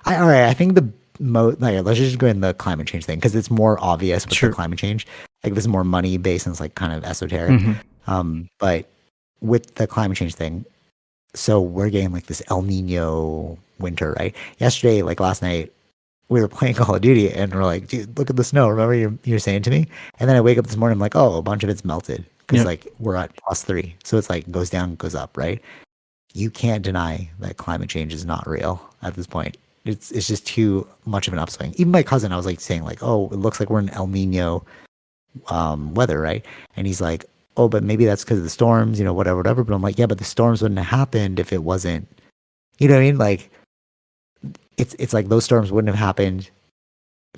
All right. I think the let's just go in the climate change thing because it's more obvious with the climate change. Like this is more money based and it's like kind of esoteric. But with the climate change thing, so we're getting like this El Nino winter, right? Yesterday, like last night, we were playing Call of Duty and we're like, dude, look at the snow. Remember you're saying to me? And then I wake up this morning, I'm like, oh, a bunch of it's melted because like we're at +3. So it's like goes down, goes up, right? You can't deny that climate change is not real at this point. It's just too much of an upswing. Even my cousin, I was like saying like, oh, it looks like we're in El Nino weather, right? And he's like, oh, but maybe that's because of the storms, whatever. But I'm like, yeah, but the storms wouldn't have happened if it wasn't, you know what I mean? Like, it's like those storms wouldn't have happened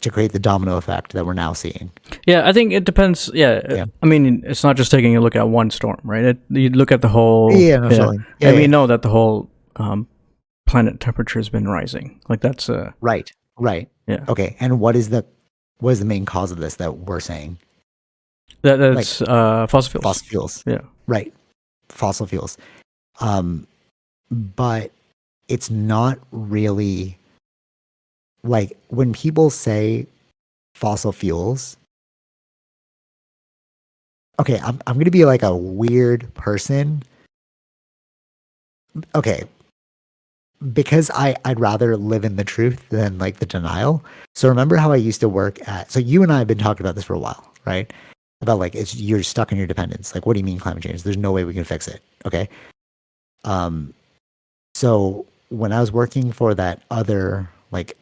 to create the domino effect that we're now seeing. Yeah, I think it depends. Yeah. I mean, it's not just taking a look at one storm, right? You look at the whole. And we know that the whole planet temperature has been rising. Like that's right. Yeah. Okay. And what is the main cause of this that we're saying? That's fossil fuels. Fossil fuels. Yeah. Right. Fossil fuels. But it's not really like when people say fossil fuels. Okay, I'm going to be like a weird person. Okay. Because I'd rather live in the truth than like the denial. So remember how I used to work so you and I have been talking about this for a while, right? About like you're stuck in your dependence. Like, what do you mean climate change? There's no way we can fix it. Okay. So when I was working for that other like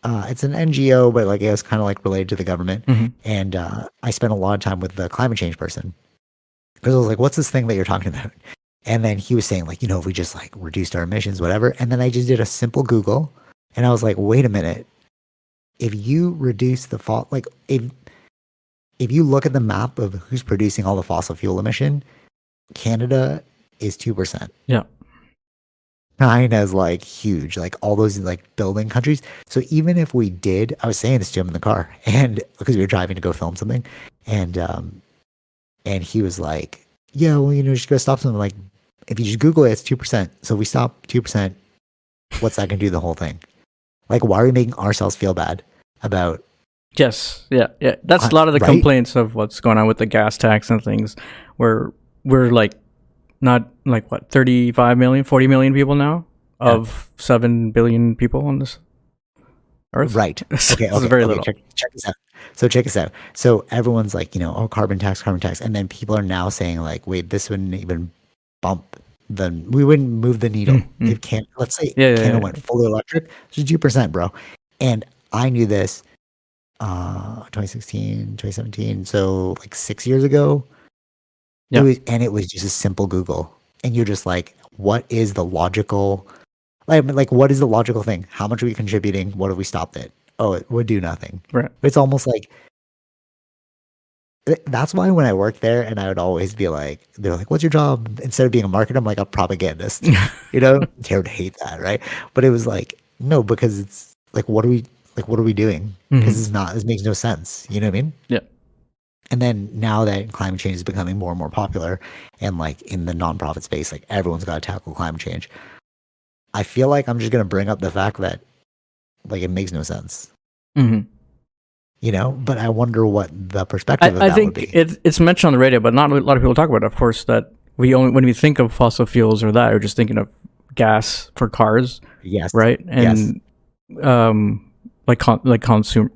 it's an NGO, but like it was kind of like related to the government. And I spent a lot of time with the climate change person because I was like, what's this thing that you're talking about? And then he was saying like, if we just like reduced our emissions, whatever. And then I just did a simple Google and I was like, wait a minute. If you reduce the like if you look at the map of who's producing all the fossil fuel emission, Canada is 2%. Yeah. China's like huge, like all those like building countries. So even if we did, I was saying this to him in the car and because we were driving to go film something and he was like, yeah, well, just go stop something. Like if you just Google it, it's 2%. So if we stop 2%, what's that going to do the whole thing? Like, why are we making ourselves feel bad about? Yes. Yeah. That's a lot of the complaints of what's going on with the gas tax and things where we're like, not like what, 35 million, 40 million people now of 7 billion people on this earth. Right. Okay. Very little. Check this out. So check this out. So everyone's like, oh, carbon tax. And then people are now saying like, wait, this wouldn't even we wouldn't move the needle. It can't, let's say Canada went fully electric. It's 2%, bro. And I knew this 2016, 2017. So like 6 years ago. It was just a simple Google. And you're just like, what is the logical, like what is the logical thing? How much are we contributing? What if we stopped it? Oh, it would do nothing. Right. It's almost like, that's why when I worked there and I would always be like, they're like, what's your job? Instead of being a marketer, I'm like a propagandist. They would hate that, right? But it was like, no, because it's like, what are we doing? Because this makes no sense. You know what I mean? Yeah. And then now that climate change is becoming more and more popular and like in the nonprofit space, like everyone's got to tackle climate change. I feel like I'm just going to bring up the fact that like it makes no sense. But I wonder what the perspective of that would be. I think it's mentioned on the radio, but not a lot of people talk about it. Of course, that when we think of fossil fuels or that, we're just thinking of gas for cars. Yes. Right. And not consumers.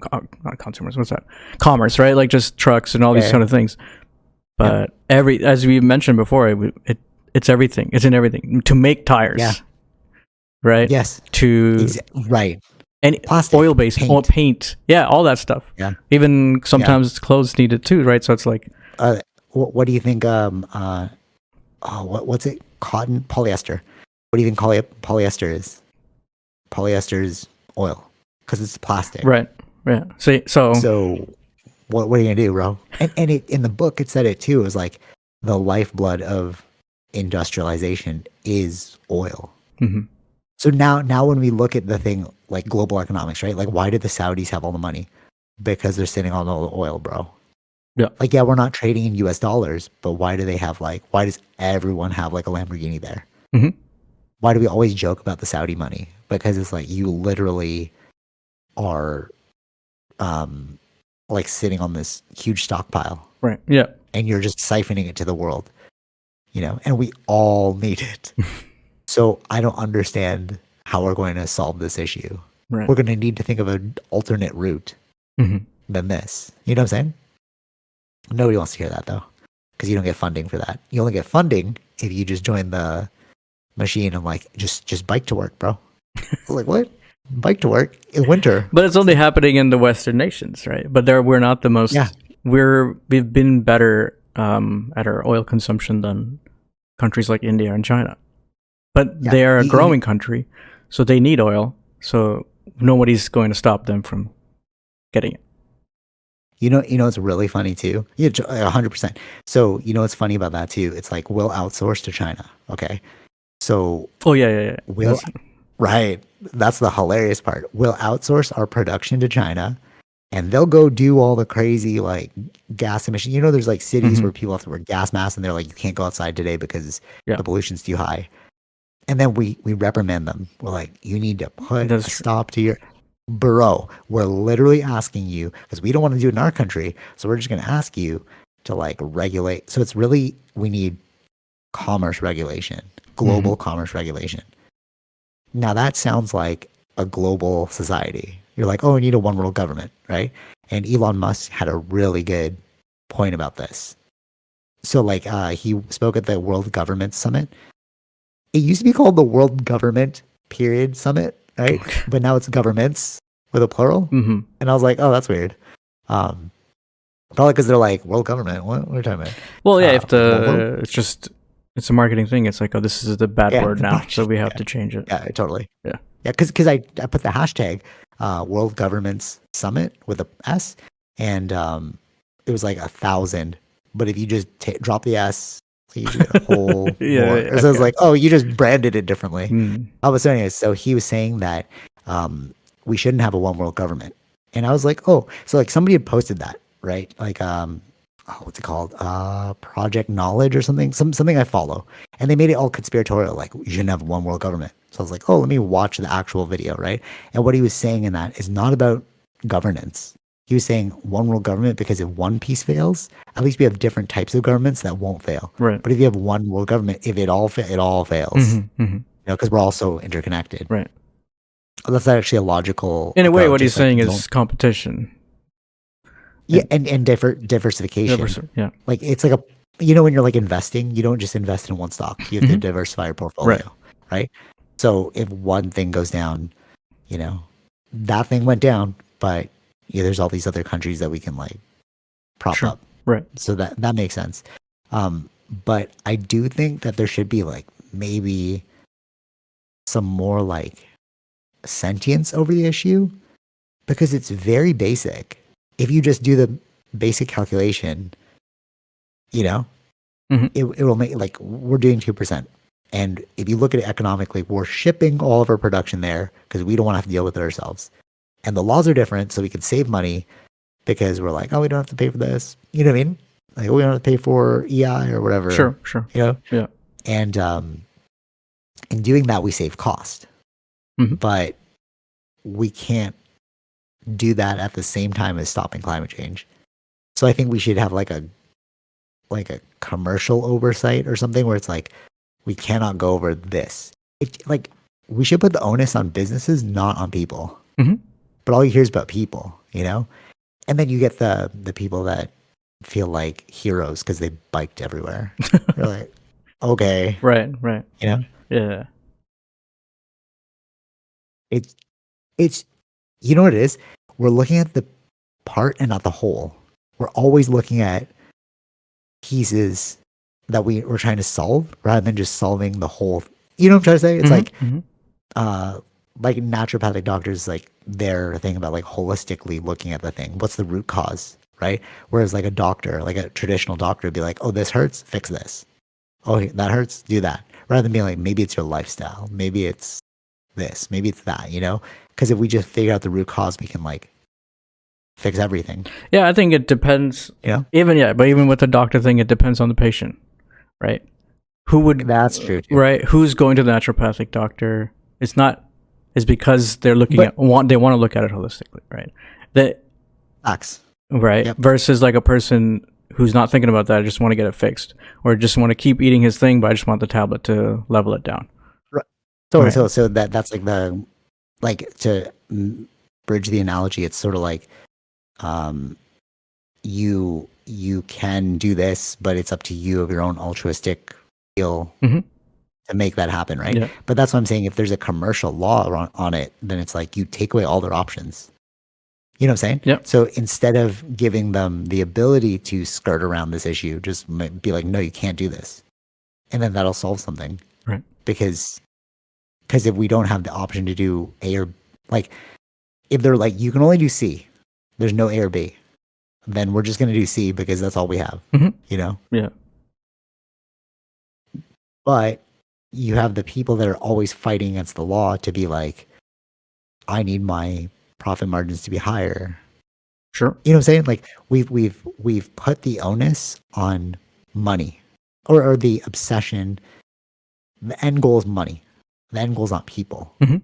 What's that? Commerce, right? Like just trucks and all these kind of things. But as we mentioned before, it's everything. It's in everything. To make tires. Yeah. Right. Yes. Right. And plastic, oil-based paint. Yeah, all that stuff. Yeah. Even sometimes clothes need it too, right? So it's like. What do you think? What's it? Cotton, polyester. What do you think polyester is? Polyester is oil. Because it's plastic. Right. Yeah. So what are you going to do, bro? And in the book, it said it too. It was like the lifeblood of industrialization is oil. So now when we look at the thing like global economics, right? Like why did the Saudis have all the money? Because they're sitting on all the oil, bro. Yeah. Like, we're not trading in US dollars, but why does everyone have like a Lamborghini there? why do we always joke about the Saudi money? Because it's like you literally are like sitting on this huge stockpile. Right. Yeah. And you're just siphoning it to the world, and we all need it. So I don't understand how we're going to solve this issue. Right. We're going to need to think of an alternate route than this. You know what I'm saying? Nobody wants to hear that though, because you don't get funding for that. You only get funding if you just join the machine and like just bike to work, bro. Like what? Bike to work in winter? But it's only happening in the Western nations, right? But we're not the most. Yeah. We've been better at our oil consumption than countries like India and China. But they are a growing country, so they need oil. So nobody's going to stop them from getting it. It's really funny too. Yeah, 100%. So what's funny about that too? It's like we'll outsource to China. Okay, so yeah. Right. That's the hilarious part. We'll outsource our production to China, and they'll go do all the crazy like gas emissions. There's like cities where people have to wear gas masks, and they're like, you can't go outside today because the pollution's too high. And then we reprimand them. We're like, you need to put a stop to your bro. We're literally asking you because we don't want to do it in our country, so we're just going to ask you to like regulate. So it's really we need commerce regulation, global commerce regulation. Now that sounds like a global society. You're like, oh, we need a one world government, right? And Elon Musk had a really good point about this. So like he spoke at the World Government Summit. It used to be called the World Government Summit, right? But now it's governments with a plural. And I was like, oh, that's weird. Probably because they're like, world government, what are you talking about? Well, yeah, it's a marketing thing. It's like, oh, this is the bad word now, so we have to change it. Yeah, totally. Yeah. Yeah, because I put the hashtag World Governments Summit with a S, and it was like 1,000. But if you just drop the S, you get a whole more. So it's like, oh, you just branded it differently. Oh, but so anyways, so he was saying that we shouldn't have a one world government. And I was like, oh, so like somebody had posted that, right? Like, what's it called? Project Knowledge or something I follow. And they made it all conspiratorial, like you shouldn't have one world government. So I was like, oh, let me watch the actual video, right? And what he was saying in that is not about governance. He was saying one world government because if one piece fails, at least we have different types of governments that won't fail. Right. But if you have one world government, if it all fails, because we're all so interconnected. Right. That's actually a logical. In a way, what he's saying is competition. Yeah, and diversification. Yeah. Like it's like when you're like investing, you don't just invest in one stock. You have to diversify your portfolio, right? So if one thing goes down, that thing went down, but there's all these other countries that we can like prop up. Right. So that makes sense. But I do think that there should be like maybe some more like sentience over the issue because it's very basic. If you just do the basic calculation, it will make like we're doing 2%. And if you look at it economically, we're shipping all of our production there because we don't want to have to deal with it ourselves. And the laws are different, so we can save money because we're like, oh, we don't have to pay for this. You know what I mean? Like we don't have to pay for EI or whatever. Sure. Yeah. And in doing that, we save cost. But we can't do that at the same time as stopping climate change. So I think we should have like a commercial oversight or something where it's like we cannot go over this. Like we should put the onus on businesses, not on people. But all you hear is about people, and then you get the people that feel like heroes because they biked everywhere. You're like, okay, right, yeah. It's what it is. We're looking at the part and not the whole. We're always looking at pieces that we're trying to solve rather than just solving the whole. You know what I'm trying to say? It's like naturopathic doctors, like their thing about like holistically looking at the thing. What's the root cause, right? Whereas like a doctor, like a traditional doctor would be like, oh, this hurts, fix this. Oh, that hurts, do that. Rather than being like, maybe it's your lifestyle. Maybe it's this, maybe it's that, Because if we just figure out the root cause, we can like fix everything. Yeah, I think it depends. Yeah. But even with the doctor thing, it depends on the patient, right? who would That's true too. right? Who's going to the naturopathic doctor? It's because they're looking But they want to look at it holistically, right? That facts. right Yep. versus like a person who's not thinking about that, I just want to get it fixed, or just want to keep eating his thing, but I just want the tablet to level it down. Right. Totally. Right. So that's like to bridge the analogy. It's sort of like, you can do this, but it's up to you of your own altruistic feel Mhm. to make that happen, right? Yeah. But that's what I'm saying. If there's a commercial law on it, then it's like you take away all their options. You know what I'm saying? Yeah. So instead of giving them the ability to skirt around this issue, just be like, no, you can't do this, and then that'll solve something. Right. Because if we don't have the option to do A or like, if they're like you can only do C, there's no A or B, then we're just going to do C because that's all we have. Mhm. You know. Yeah. But you have the people that are always fighting against the law to be like, I need my profit margins to be higher. Sure. You know what I'm saying? Like we've put the onus on money, or the obsession. The end goal is money. The end goal is not people. Mhm.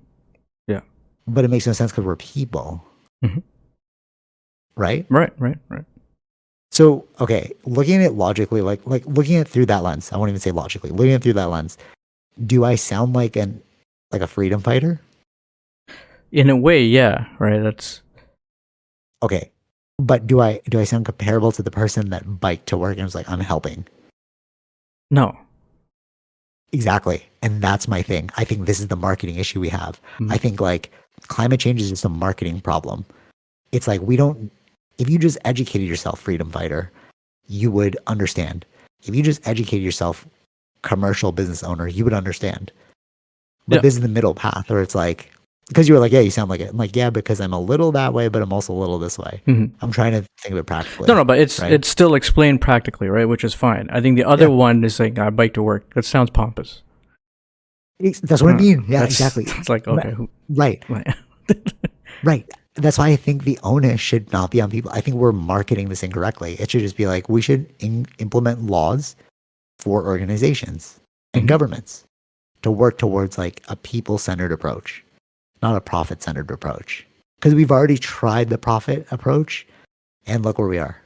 Yeah. But it makes no sense because we're people. Mhm. Right? Right. So, okay, looking at it logically, like looking at it through that lens, I won't even say logically, looking at it through that lens, do I sound like a freedom fighter? In a way, yeah. Right. That's Okay. But do I sound comparable to the person that biked to work and was like, I'm helping? no. Exactly. And that's my thing. I think this is the marketing issue we have. Mhm. I think like climate change is just a marketing problem. It's like if you just educated yourself, freedom fighter, you would understand. If you just educated yourself, commercial business owner, you would understand. But Yeah. this is the middle path where it's like, because you were like, yeah, you sound like it. I'm like, yeah, because I'm a little that way, but I'm also a little this way. Mhm. I'm trying to think of it practically. No, but it's right? still explained practically, right? Which is fine. I think the other one is like I bike to work. That sounds pompous. That's what I mean. Yeah, exactly. It's like okay, Right. Right. That's why I think the onus should not be on people. I think we're marketing this incorrectly. It should just be like we should implement laws for organizations and governments to work towards like a people-centered approach, not a profit-centered approach. Because we've already tried the profit approach, and look where we are.